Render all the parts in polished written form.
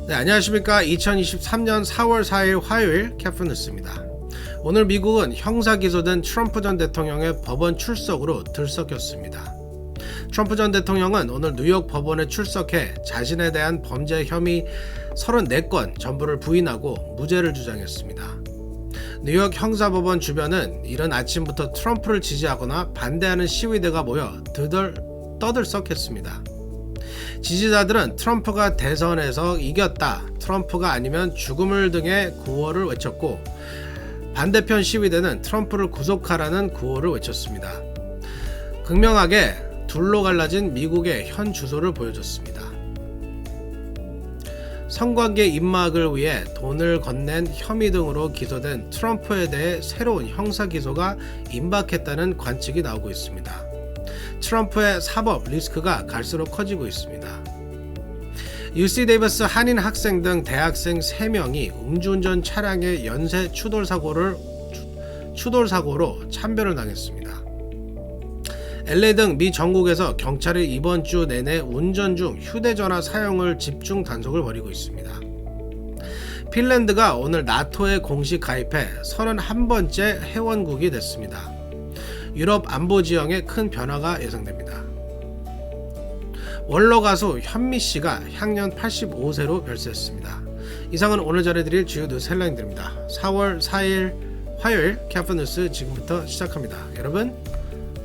네, 안녕하십니까. 2023년 4월 4일 화요일 캐프뉴스입니다. 오늘 미국은 형사 기소된 트럼프 전 대통령의 법원 출석으로 들썩였습니다. 트럼프 전 대통령은 오늘 뉴욕 법원에 출석해 자신에 대한 범죄 혐의 34건 전부를 부인하고 무죄를 주장했습니다. 뉴욕 형사법원 주변은 이른 아침부터 트럼프를 지지하거나 반대하는 시위대가 모여 떠들썩했습니다. 지지자들은 트럼프가 대선에서 이겼다, 트럼프가 아니면 죽음을 등의 구호를 외쳤고, 반대편 시위대는 트럼프를 구속하라는 구호를 외쳤습니다. 극명하게 둘로 갈라진 미국의 현 주소를 보여줬습니다. 성관계 입막을 위해 돈을 건넨 혐의 등으로 기소된 트럼프에 대해 새로운 형사 기소가 임박했다는 관측이 나오고 있습니다. 트럼프의 사법 리스크가 갈수록 커지고 있습니다. UC 데이비스 한인 학생 등 대학생 3명이 음주운전 차량의 연쇄 추돌 사고로 참변을 당했습니다. LA 등 미 전국에서 경찰이 이번 주 내내 운전 중 휴대전화 사용을 집중 단속을 벌이고 있습니다. 핀란드가 오늘 나토에 공식 가입해 31번째 회원국이 됐습니다. 유럽 안보 지형에 큰 변화가 예상됩니다. 원로 가수 현미씨가 향년 85세로 별세했습니다. 이상은 오늘 전해드릴 주요 뉴스 헬라인들입니다. 4월 4일 화요일 캐프뉴스 지금부터 시작합니다. 여러분,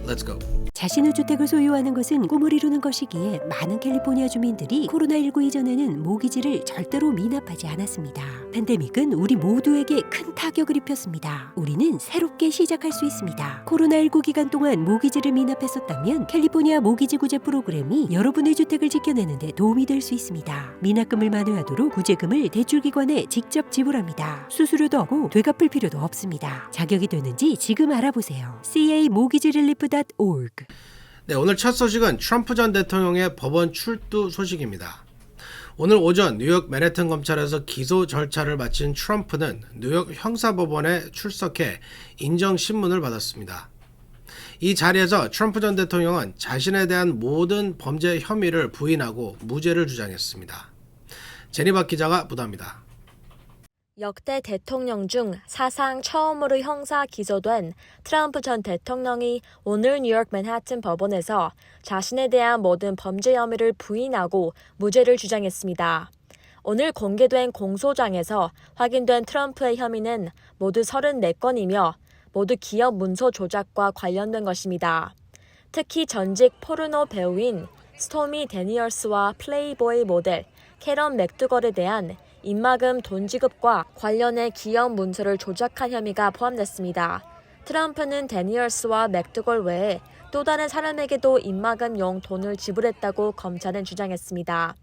렛츠 고! 자신의 주택을 소유하는 것은 꿈을 이루는 것이기에 많은 캘리포니아 주민들이 코로나19 이전에는 모기지를 절대로 미납하지 않았습니다. 팬데믹은 우리 모두에게 큰 타격을 입혔습니다. 우리는 새롭게 시작할 수 있습니다. 코로나19 기간 동안 모기지를 미납했었다면 캘리포니아 모기지 구제 프로그램이 여러분의 주택을 지켜내는 데 도움이 될 수 있습니다. 미납금을 만회하도록 구제금을 대출기관에 직접 지불합니다. 수수료도 없고 되갚을 필요도 없습니다. 자격이 되는지 지금 알아보세요. camortgagerelief.org. 네, 오늘 첫 소식은 트럼프 전 대통령의 법원 출두 소식입니다. 오늘 오전 뉴욕 맨해튼 검찰에서 기소 절차를 마친 트럼프는 뉴욕 형사법원에 출석해 인정신문을 받았습니다. 이 자리에서 트럼프 전 대통령은 자신에 대한 모든 범죄 혐의를 부인하고 무죄를 주장했습니다. 제니박 기자가 보도합니다. 역대 대통령 중 사상 처음으로 형사 기소된 트럼프 전 대통령이 오늘 뉴욕 맨해튼 법원에서 자신에 대한 모든 범죄 혐의를 부인하고 무죄를 주장했습니다. 오늘 공개된 공소장에서 확인된 트럼프의 혐의는 모두 34건이며 모두 기업 문서 조작과 관련된 것입니다. 특히 전직 포르노 배우인 스토미 데니얼스와 플레이보이 모델 캐런 맥두걸에 대한 입막음 돈 지급과 관련해 기업 문서를 조작한 혐의가 포함됐습니다. 트럼프는 데니얼스와 맥두걸 외에 또 다른 사람에게도 입막음용 돈을 지불했다고 검찰은 주장했습니다.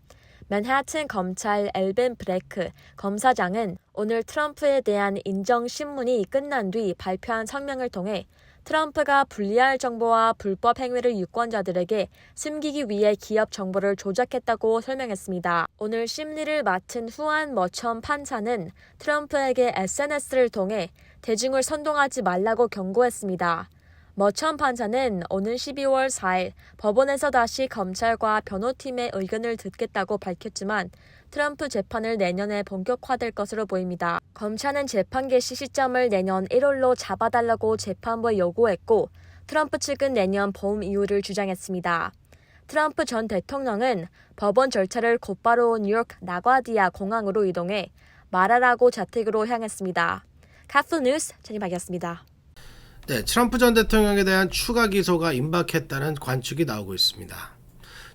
맨해튼 검찰 엘벤 브레크 검사장은 오늘 트럼프에 대한 인정신문이 끝난 뒤 발표한 성명을 통해 트럼프가 불리할 정보와 불법 행위를 유권자들에게 숨기기 위해 기업 정보를 조작했다고 설명했습니다. 오늘 심리를 맡은 후안 머천 판사는 트럼프에게 SNS를 통해 대중을 선동하지 말라고 경고했습니다. 머천 판사는 오는 12월 4일 법원에서 다시 검찰과 변호팀의 의견을 듣겠다고 밝혔지만 트럼프 재판을 내년에 본격화될 것으로 보입니다. 검찰은 재판 개시 시점을 내년 1월로 잡아달라고 재판부에 요구했고 트럼프 측은 내년 봄 이후를 주장했습니다. 트럼프 전 대통령은 법원 절차를 곧바로 뉴욕 나과디아 공항으로 이동해 마라라고 자택으로 향했습니다. 캐프뉴스 제니박이었습니다. 네, 트럼프 전 대통령에 대한 추가 기소가 임박했다는 관측이 나오고 있습니다.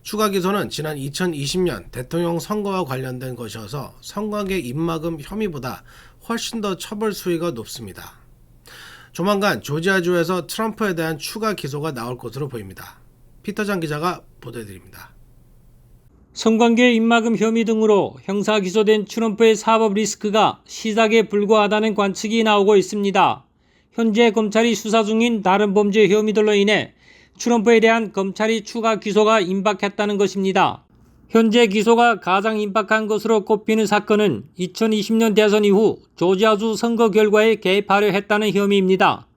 추가 기소는 지난 2020년 대통령 선거와 관련된 것이어서 성관계 입막음 혐의보다 훨씬 더 처벌 수위가 높습니다. 조만간 조지아주에서 트럼프에 대한 추가 기소가 나올 것으로 보입니다. 피터장 기자가 보도해드립니다. 성관계 입막음 혐의 등으로 형사 기소된 트럼프의 사법 리스크가 시작에 불과하다는 관측이 나오고 있습니다. 현재 검찰이 수사 중인 다른 범죄 혐의들로 인해 트럼프에 대한 검찰이 추가 기소가 임박했다는 것입니다. 현재 기소가 가장 임박한 것으로 꼽히는 사건은 2020년 대선 이후 조지아주 선거 결과에 개입하려 했다는 혐의입니다.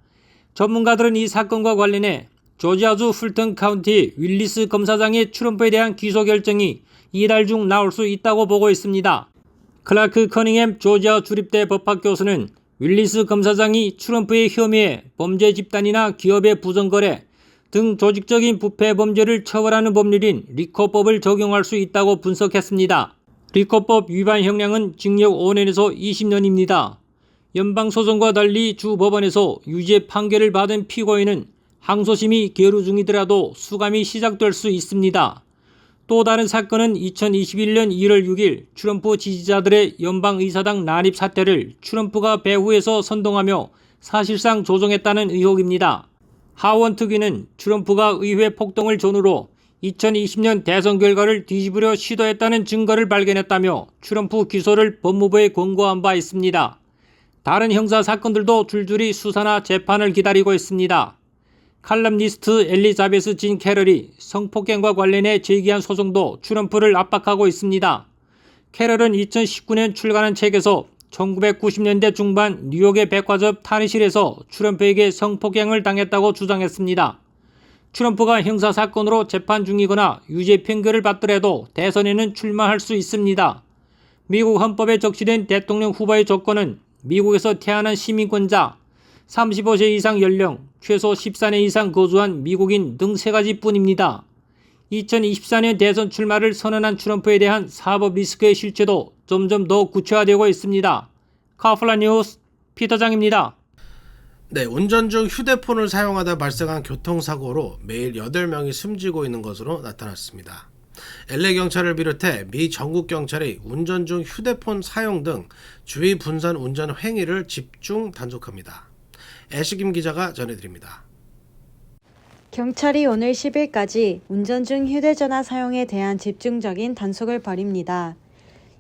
전문가들은 이 사건과 관련해 조지아주 풀턴 카운티 윌리스 검사장의 트럼프에 대한 기소 결정이 이달 중 나올 수 있다고 보고 있습니다. 클라크 커닝햄 조지아 주립대 법학 교수는 윌리스 검사장이 트럼프의 혐의에 범죄 집단이나 기업의 부정거래 등 조직적인 부패 범죄를 처벌하는 법률인 리코법을 적용할 수 있다고 분석했습니다. 리코법 위반 형량은 징역 5년에서 20년입니다. 연방소송과 달리 주 법원에서 유죄 판결을 받은 피고인은 항소심이 계류 중이더라도 수감이 시작될 수 있습니다. 또 다른 사건은 2021년 1월 6일 트럼프 지지자들의 연방의사당 난입 사태를 트럼프가 배후에서 선동하며 사실상 조종했다는 의혹입니다. 하원 특위는 트럼프가 의회 폭동을 전후로 2020년 대선 결과를 뒤집으려 시도했다는 증거를 발견했다며 트럼프 기소를 법무부에 권고한 바 있습니다. 다른 형사 사건들도 줄줄이 수사나 재판을 기다리고 있습니다. 칼럼니스트 엘리자베스 진 캐럴이 성폭행과 관련해 제기한 소송도 트럼프를 압박하고 있습니다. 캐럴은 2019년 출간한 책에서 1990년대 중반 뉴욕의 백화점 탈의실에서 트럼프에게 성폭행을 당했다고 주장했습니다. 트럼프가 형사사건으로 재판 중이거나 유죄 판결을 받더라도 대선에는 출마할 수 있습니다. 미국 헌법에 적시된 대통령 후보의 조건은 미국에서 태어난 시민권자, 35세 이상 연령, 최소 14년 이상 거주한 미국인 등 3가지 뿐입니다. 2024년 대선 출마를 선언한 트럼프에 대한 사법 리스크의 실체도 점점 더 구체화되고 있습니다. 카플라 뉴스 피터장입니다. 네, 운전 중 휴대폰을 사용하다 발생한 교통사고로 매일 8명이 숨지고 있는 것으로 나타났습니다. LA 경찰을 비롯해 미 전국 경찰이 운전 중 휴대폰 사용 등 주의 분산 운전 행위를 집중 단속합니다. 애시김 기자가 전해드립니다. 경찰이 오늘 10일까지 운전 중 휴대전화 사용에 대한 집중적인 단속을 벌입니다.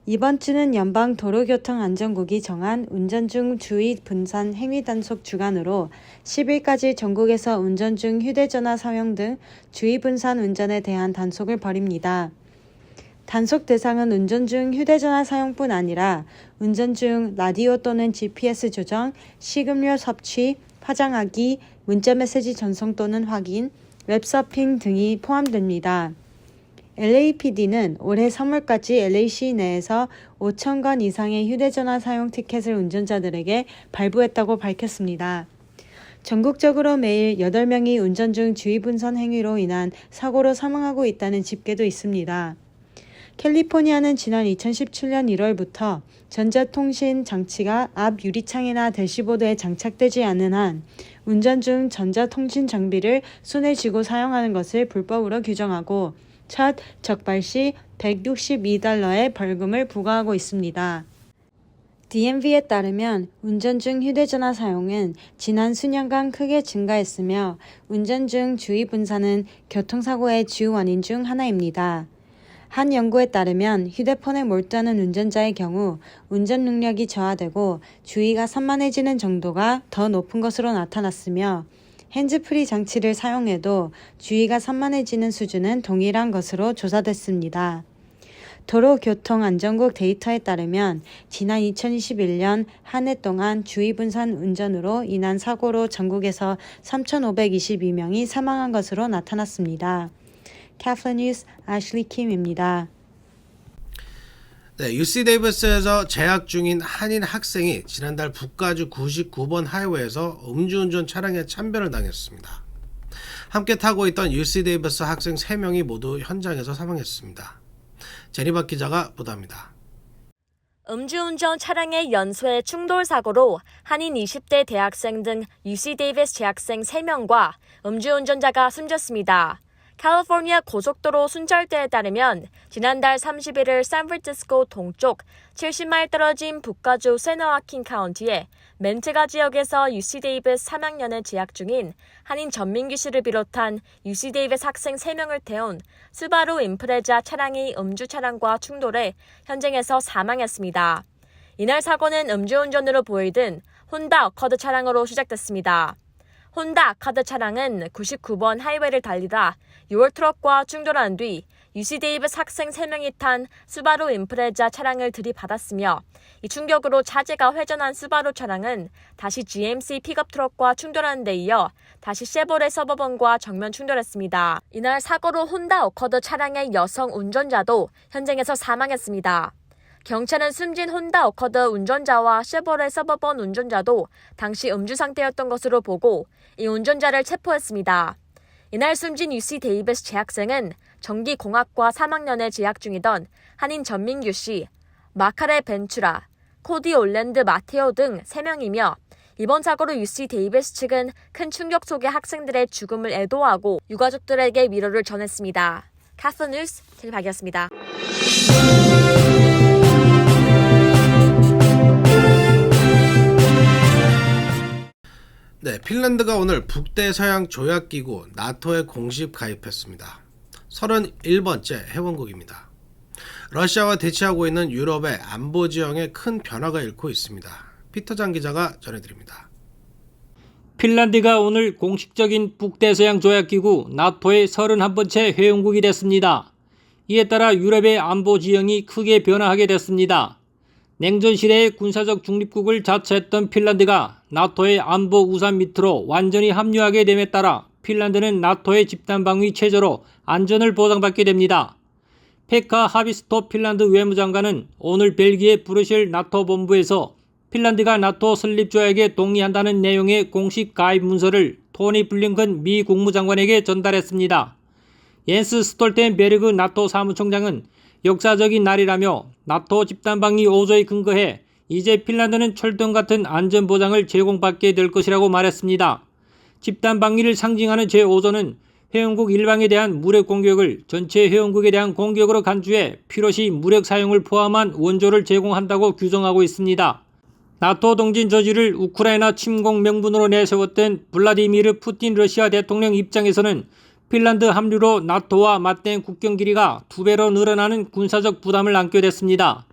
이번 주는 연방도로교통안전국이 정한 운전 중 주의 분산 행위 단속 주간으로 10일까지 전국에서 운전 중 휴대전화 사용 등 주의 분산 운전에 대한 단속을 벌입니다. 단속 대상은 운전 중 휴대전화 사용뿐 아니라 운전 중 라디오 또는 GPS 조정, 식음료 섭취, 화장하기, 문자메시지 전송 또는 확인, 웹서핑 등이 포함됩니다. LAPD는 올해 3월까지 LA시 내에서 5,000건 이상의 휴대전화 사용 티켓을 운전자들에게 발부했다고 밝혔습니다. 전국적으로 매일 8명이 운전 중 주의분산 행위로 인한 사고로 사망하고 있다는 집계도 있습니다. 캘리포니아는 지난 2017년 1월부터 전자통신 장치가 앞 유리창이나 대시보드에 장착되지 않는 한 운전 중 전자통신 장비를 손에 쥐고 사용하는 것을 불법으로 규정하고 첫 적발 시 $162의 벌금을 부과하고 있습니다. DMV에 따르면 운전 중 휴대전화 사용은 지난 수년간 크게 증가했으며 운전 중 주의 분산은 교통사고의 주 원인 중 하나입니다. 한 연구에 따르면 휴대폰에 몰두하는 운전자의 경우 운전 능력이 저하되고 주의가 산만해지는 정도가 더 높은 것으로 나타났으며 핸즈프리 장치를 사용해도 주의가 산만해지는 수준은 동일한 것으로 조사됐습니다. 도로교통안전국 데이터에 따르면 지난 2021년 한 해 동안 주의분산 운전으로 인한 사고로 전국에서 3,522명이 사망한 것으로 나타났습니다. 카플라 뉴스 애슐리 킴입니다. 네, UC 데이비스에서 재학 중인 한인 학생이 지난달 북가주 99번 하이웨이에서 음주운전 차량에 참변을 당했습니다. 함께 타고 있던 UC 데이비스 학생 3명이 모두 현장에서 사망했습니다. 제니박 기자가 보도합니다. 음주운전 차량의 연쇄 충돌 사고로 한인 20대 대학생 등 UC 데이비스 재학생 3명과 음주운전자가 숨졌습니다. 캘리포니아 고속도로 순찰대에 따르면 지난달 31일 샌프란시스코 동쪽 70마일 떨어진 북가주 세너와킨 카운티의 멘트가 지역에서 UC 데이비스 3학년에 재학 중인 한인 전민규 씨를 비롯한 UC 데이비스 학생 3명을 태운 스바루 임프레자 차량이 음주 차량과 충돌해 현장에서 사망했습니다. 이날 사고는 음주운전으로 보이던 혼다 어커드 차량으로 시작됐습니다. 혼다 아카드 차량은 99번 하이웨이를 달리다 6월 트럭과 충돌한 뒤 UC 데이비스 학생 3명이 탄 스바루 임프레자 차량을 들이받았으며 이 충격으로 차제가 회전한 스바루 차량은 다시 GMC 픽업 트럭과 충돌하는 데 이어 다시 쉐보레 서버번과 정면 충돌했습니다. 이날 사고로 혼다 어커드 차량의 여성 운전자도 현장에서 사망했습니다. 경찰은 숨진 혼다 어커드 운전자와 쉐보레 서버번 운전자도 당시 음주 상태였던 것으로 보고 이 운전자를 체포했습니다. 이날 숨진 UC 데이비스 재학생은 전기공학과 3학년에 재학 중이던 한인 전민규 씨, 마카레 벤추라, 코디 올랜드 마테오 등 3명이며 이번 사고로 UC 데이비스 측은 큰 충격 속의 학생들의 죽음을 애도하고 유가족들에게 위로를 전했습니다. 카슨 뉴스 최박이었습니다. 네, 핀란드가 오늘 북대서양 조약기구 나토에 공식 가입했습니다. 31번째 회원국입니다. 러시아와 대치하고 있는 유럽의 안보 지형에 큰 변화가 일고 있습니다. 피터장 기자가 전해드립니다. 핀란드가 오늘 공식적인 북대서양 조약기구 나토의 31번째 회원국이 됐습니다. 이에 따라 유럽의 안보 지형이 크게 변화하게 됐습니다. 냉전 시대의 군사적 중립국을 자처했던 핀란드가 나토의 안보 우산 밑으로 완전히 합류하게 됨에 따라 핀란드는 나토의 집단방위 체제로 안전을 보장받게 됩니다. 페카 하비스토 핀란드 외무장관은 오늘 벨기에 브뤼셀 나토 본부에서 핀란드가 나토 설립 조약에 동의한다는 내용의 공식 가입 문서를 토니 블링컨 미 국무장관에게 전달했습니다. 옌스 스톨텐베르그 나토 사무총장은 역사적인 날이라며 나토 집단방위 5조에 근거해 이제 핀란드는 철동 같은 안전보장을 제공받게 될 것이라고 말했습니다. 집단방위를 상징하는 제5조는 회원국 일방에 대한 무력 공격을 전체 회원국에 대한 공격으로 간주해 필요시 무력 사용을 포함한 원조를 제공한다고 규정하고 있습니다. 나토 동진 저지를 우크라이나 침공 명분으로 내세웠던 블라디미르 푸틴 러시아 대통령 입장에서는 핀란드 합류로 나토와 맞대응 국경 길이가 2배로 늘어나는 군사적 부담을 안게 됐습니다.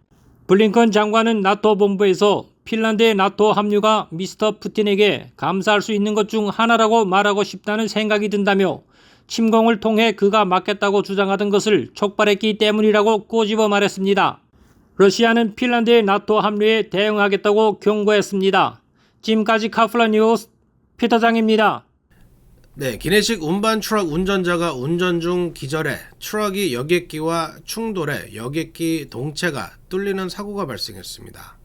블링컨 장관은 나토 본부에서 핀란드의 나토 합류가 미스터 푸틴에게 감사할 수 있는 것 중 하나라고 말하고 싶다는 생각이 든다며 침공을 통해 그가 막겠다고 주장하던 것을 촉발했기 때문이라고 꼬집어 말했습니다. 러시아는 핀란드의 나토 합류에 대응하겠다고 경고했습니다. 지금까지 카플라 뉴스 피터장입니다. 네, 기내식 운반 트럭 운전자가 운전 중 기절해 트럭이 여객기와 충돌해 여객기 동체가 뚫리는 사고가 발생했습니다.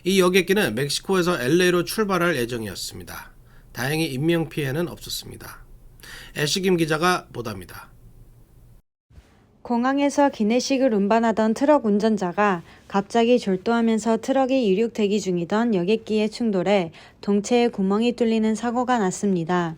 이 여객기는 멕시코에서 LA로 출발할 예정이었습니다. 다행히 인명피해는 없었습니다. 애쉬김 기자가 보도합니다. 공항에서 기내식을 운반하던 트럭 운전자가 갑자기 졸도하면서 트럭이 이륙 대기 중이던 여객기에 충돌해 동체에 구멍이 뚫리는 사고가 났습니다.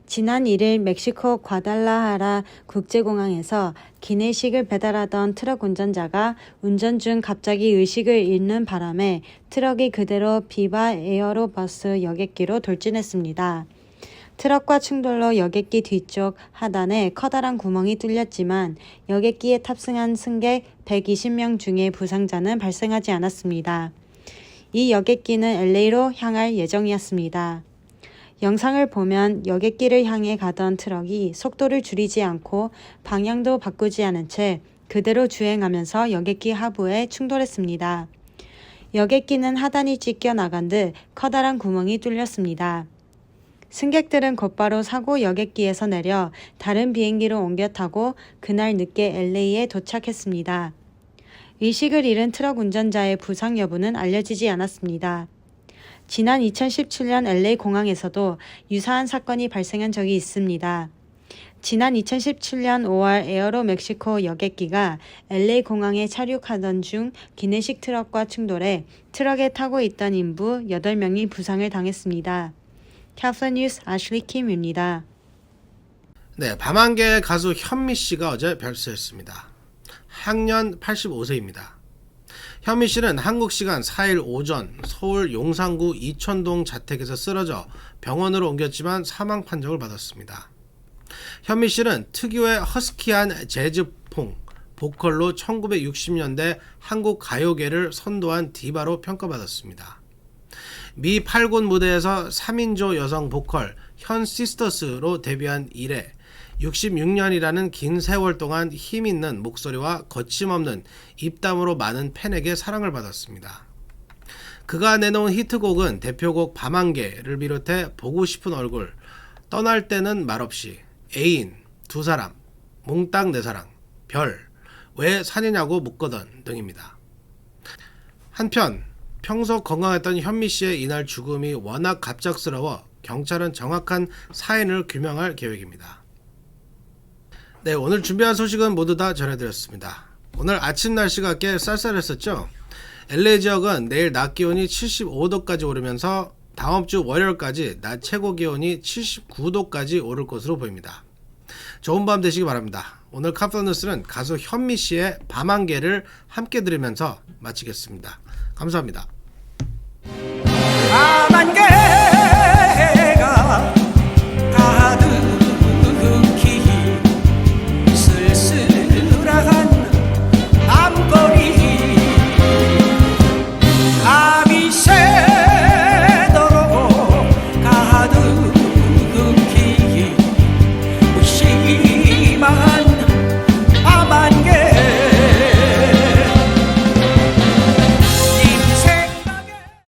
지난 1일 멕시코 과달라하라 국제공항에서 기내식을 배달하던 트럭 운전자가 운전 중 갑자기 의식을 잃는 바람에 트럭이 그대로 비바 에어로버스 여객기로 돌진했습니다. 트럭과 충돌로 여객기 뒤쪽 하단에 커다란 구멍이 뚫렸지만 여객기에 탑승한 승객 120명 중에 부상자는 발생하지 않았습니다. 이 여객기는 LA로 향할 예정이었습니다. 영상을 보면 여객기를 향해 가던 트럭이 속도를 줄이지 않고 방향도 바꾸지 않은 채 그대로 주행하면서 여객기 하부에 충돌했습니다. 여객기는 하단이 찢겨 나간 듯 커다란 구멍이 뚫렸습니다. 승객들은 곧바로 사고 여객기에서 내려 다른 비행기로 옮겨 타고 그날 늦게 LA에 도착했습니다. 의식을 잃은 트럭 운전자의 부상 여부는 알려지지 않았습니다. 지난 2017년 LA 공항에서도 유사한 사건이 발생한 적이 있습니다. 지난 2017년 5월 에어로 멕시코 여객기가 LA 공항에 착륙하던 중 기내식 트럭과 충돌해 트럭에 타고 있던 인부 8명이 부상을 당했습니다. 카플라 뉴스 아슐리 킴입니다. 네, 밤안개의 가수 현미 씨가 어제 별세했습니다. 향년 85세입니다. 현미 씨는 한국 시간 4일 오전 서울 용산구 이천동 자택에서 쓰러져 병원으로 옮겼지만 사망 판정을 받았습니다. 현미 씨는 특유의 허스키한 재즈풍, 보컬로 1960년대 한국 가요계를 선도한 디바로 평가받았습니다. 미 8군 무대에서 3인조 여성 보컬 현 시스터스로 데뷔한 이래 66년이라는 긴 세월 동안 힘있는 목소리와 거침없는 입담으로 많은 팬에게 사랑을 받았습니다. 그가 내놓은 히트곡은 대표곡 밤 안개를 비롯해 보고 싶은 얼굴, 떠날 때는 말없이, 애인, 두 사람, 몽땅 내 사랑, 별, 왜 사느냐고 묻거든 등입니다. 한편 평소 건강했던 현미 씨의 이날 죽음이 워낙 갑작스러워 경찰은 정확한 사인을 규명할 계획입니다. 네, 오늘 준비한 소식은 모두 다 전해드렸습니다. 오늘 아침 날씨가 꽤 쌀쌀했었죠? LA 지역은 내일 낮 기온이 75도까지 오르면서 다음 주 월요일까지 낮 최고 기온이 79도까지 오를 것으로 보입니다. 좋은 밤 되시기 바랍니다. 오늘 카프뉴스는 가수 현미 씨의 밤 안개를 함께 들으면서 마치겠습니다. 감사합니다.